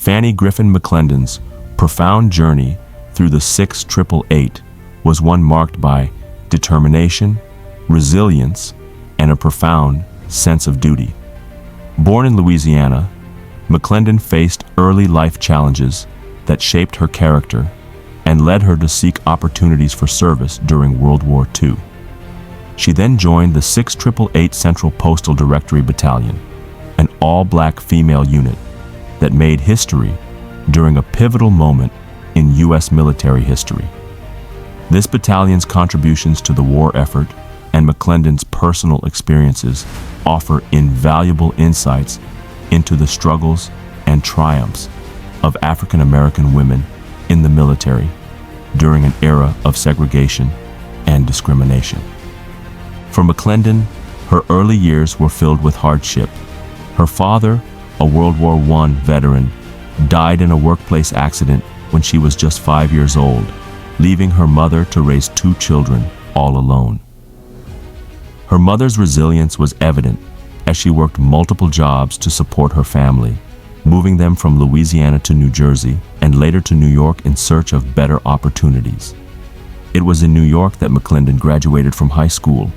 Fannie Griffin McClendon's profound journey through the 688 was one marked by determination, resilience, and a profound sense of duty. Born in Louisiana, McClendon faced early life challenges that shaped her character and led her to seek opportunities for service during World War II. She then joined the 688 Central Postal Directory Battalion, an all-black female unit that made history during a pivotal moment in U.S. military history. This battalion's contributions to the war effort and McClendon's personal experiences offer invaluable insights into the struggles and triumphs of African American women in the military during an era of segregation and discrimination. For McClendon, her early years were filled with hardship. Her father, a World War I veteran, died in a workplace accident when she was just 5 years old, leaving her mother to raise 2 children all alone. Her mother's resilience was evident as she worked multiple jobs to support her family, moving them from Louisiana to New Jersey and later to New York in search of better opportunities. It was in New York that McClendon graduated from high school,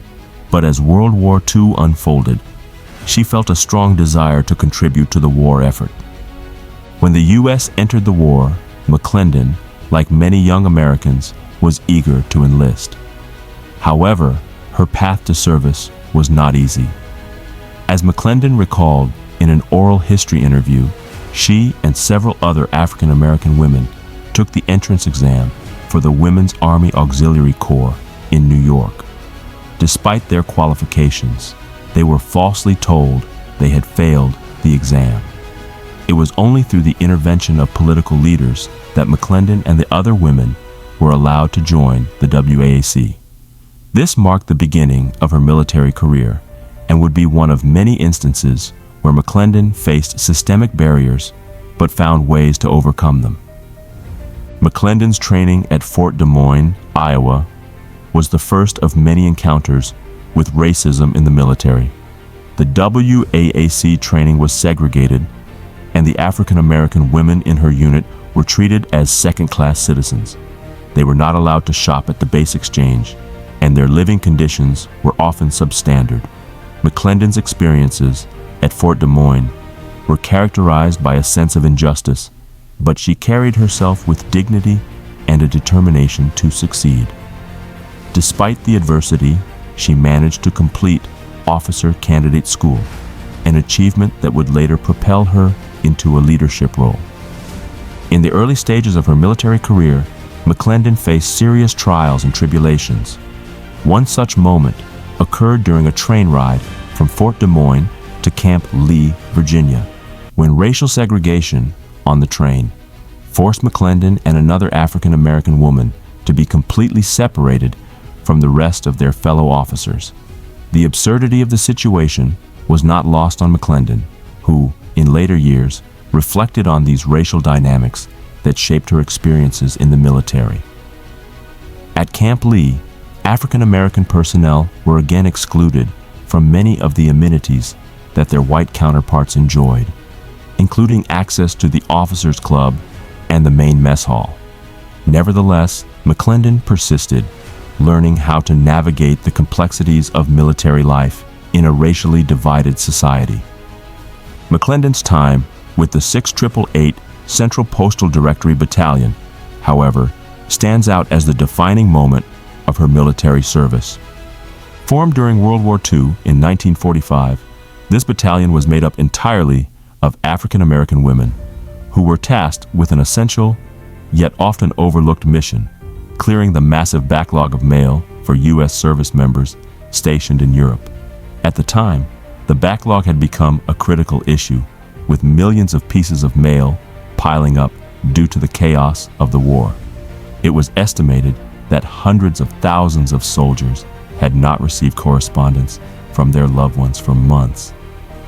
but as World War II unfolded, she felt a strong desire to contribute to the war effort. When the U.S. entered the war, McClendon, like many young Americans, was eager to enlist. However, her path to service was not easy. As McClendon recalled in an oral history interview, she and several other African American women took the entrance exam for the Women's Army Auxiliary Corps in New York. Despite their qualifications, they were falsely told they had failed the exam. It was only through the intervention of political leaders that McClendon and the other women were allowed to join the WAAC. This marked the beginning of her military career and would be one of many instances where McClendon faced systemic barriers but found ways to overcome them. McClendon's training at Fort Des Moines, Iowa, was the first of many encounters with racism in the military. The WAAC training was segregated, and the African American women in her unit were treated as second-class citizens. They were not allowed to shop at the base exchange, and their living conditions were often substandard. McClendon's experiences at Fort Des Moines were characterized by a sense of injustice, but she carried herself with dignity and a determination to succeed. Despite the adversity, she managed to complete officer candidate school, an achievement that would later propel her into a leadership role. In the early stages of her military career, McClendon faced serious trials and tribulations. One such moment occurred during a train ride from Fort Des Moines to Camp Lee, Virginia, when racial segregation on the train forced McClendon and another African American woman to be completely separated from the rest of their fellow officers. The absurdity of the situation was not lost on McClendon, who, in later years, reflected on these racial dynamics that shaped her experiences in the military. At Camp Lee, African American personnel were again excluded from many of the amenities that their white counterparts enjoyed, including access to the officers' club and the main mess hall. Nevertheless, McClendon persisted, learning how to navigate the complexities of military life in a racially divided society. McClendon's time with the 688 Central Postal Directory Battalion, however, stands out as the defining moment of her military service. Formed during World War II in 1945, this battalion was made up entirely of African American women who were tasked with an essential, yet often overlooked mission: clearing the massive backlog of mail for U.S. service members stationed in Europe. At the time, the backlog had become a critical issue, with millions of pieces of mail piling up due to the chaos of the war. It was estimated that hundreds of thousands of soldiers had not received correspondence from their loved ones for months,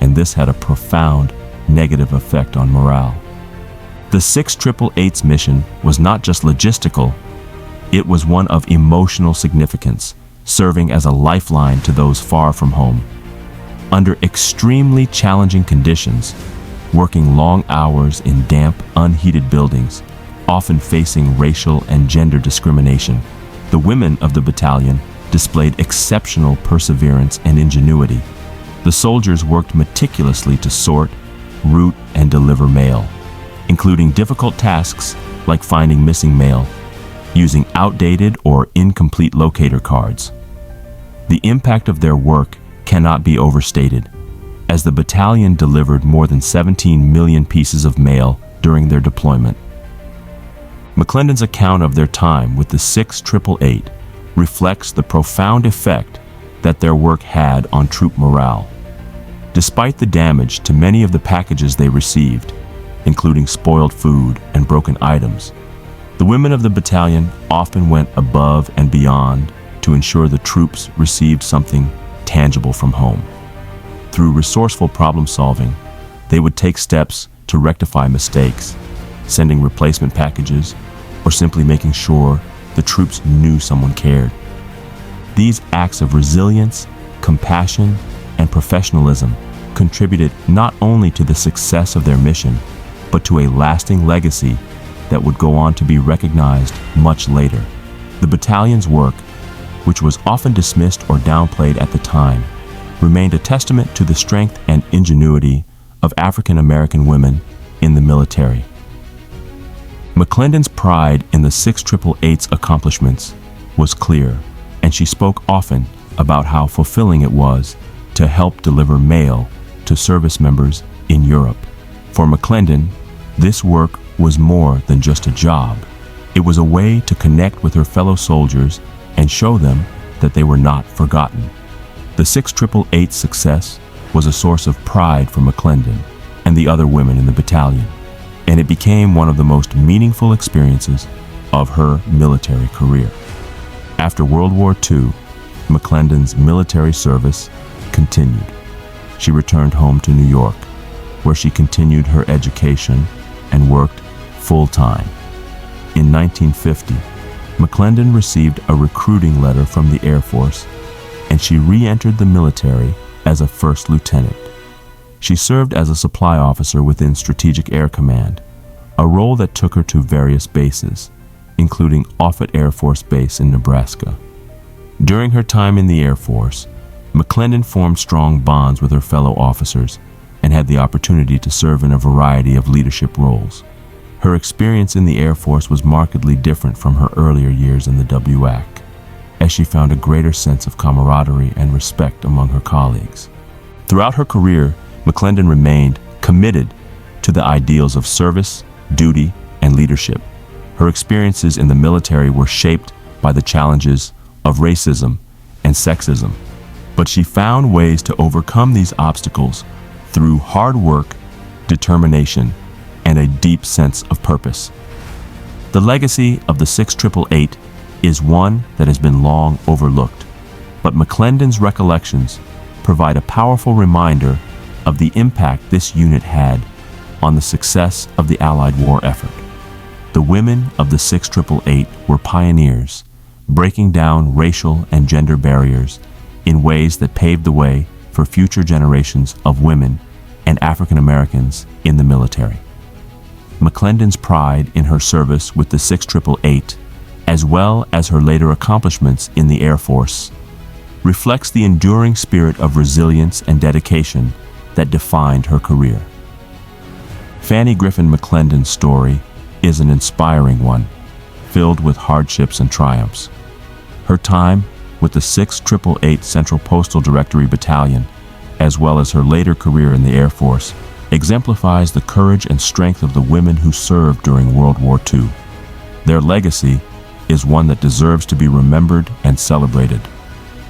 and this had a profound negative effect on morale. The 688's mission was not just logistical, it was one of emotional significance, serving as a lifeline to those far from home. Under extremely challenging conditions, working long hours in damp, unheated buildings, often facing racial and gender discrimination. The women of the battalion displayed exceptional perseverance and ingenuity. The soldiers worked meticulously to sort, route, and deliver mail, including difficult tasks like finding missing mail, using outdated or incomplete locator cards. The impact of their work cannot be overstated, as the battalion delivered more than 17 million pieces of mail during their deployment. McClendon's account of their time with the 688 reflects the profound effect that their work had on troop morale. Despite the damage to many of the packages they received, including spoiled food and broken items, the women of the battalion often went above and beyond to ensure the troops received something tangible from home. Through resourceful problem solving, they would take steps to rectify mistakes, sending replacement packages, or simply making sure the troops knew someone cared. These acts of resilience, compassion, and professionalism contributed not only to the success of their mission, but to a lasting legacy that would go on to be recognized much later. The battalion's work, which was often dismissed or downplayed at the time, remained a testament to the strength and ingenuity of African American women in the military. McClendon's pride in the 688's accomplishments was clear, and she spoke often about how fulfilling it was to help deliver mail to service members in Europe. For McClendon, this work was more than just a job. It was a way to connect with her fellow soldiers and show them that they were not forgotten. The 688's success was a source of pride for McClendon and the other women in the battalion, and it became one of the most meaningful experiences of her military career. After World War II, McClendon's military service continued. She returned home to New York, where she continued her education and worked full-time. In 1950, McClendon received a recruiting letter from the Air Force, and she re-entered the military as a first lieutenant. She served as a supply officer within Strategic Air Command, a role that took her to various bases, including Offutt Air Force Base in Nebraska. During her time in the Air Force, McClendon formed strong bonds with her fellow officers and had the opportunity to serve in a variety of leadership roles. Her experience in the Air Force was markedly different from her earlier years in the WAC, as she found a greater sense of camaraderie and respect among her colleagues. Throughout her career, McClendon remained committed to the ideals of service, duty, and leadership. Her experiences in the military were shaped by the challenges of racism and sexism, but she found ways to overcome these obstacles through hard work, determination, and a deep sense of purpose. The legacy of the 688 is one that has been long overlooked, but McClendon's recollections provide a powerful reminder of the impact this unit had on the success of the Allied war effort. The women of the 688 were pioneers, breaking down racial and gender barriers in ways that paved the way for future generations of women and African Americans in the military. McClendon's pride in her service with the 688, as well as her later accomplishments in the Air Force, reflects the enduring spirit of resilience and dedication that defined her career. Fannie Griffin McClendon's story is an inspiring one, filled with hardships and triumphs. Her time with the 688 Central Postal Directory Battalion, as well as her later career in the Air Force, exemplifies the courage and strength of the women who served during World War II. Their legacy is one that deserves to be remembered and celebrated,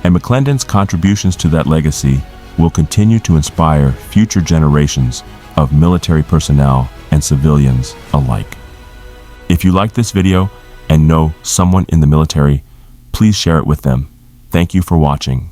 and McClendon's contributions to that legacy will continue to inspire future generations of military personnel and civilians alike. If you like this video and know someone in the military, please share it with them. Thank you for watching.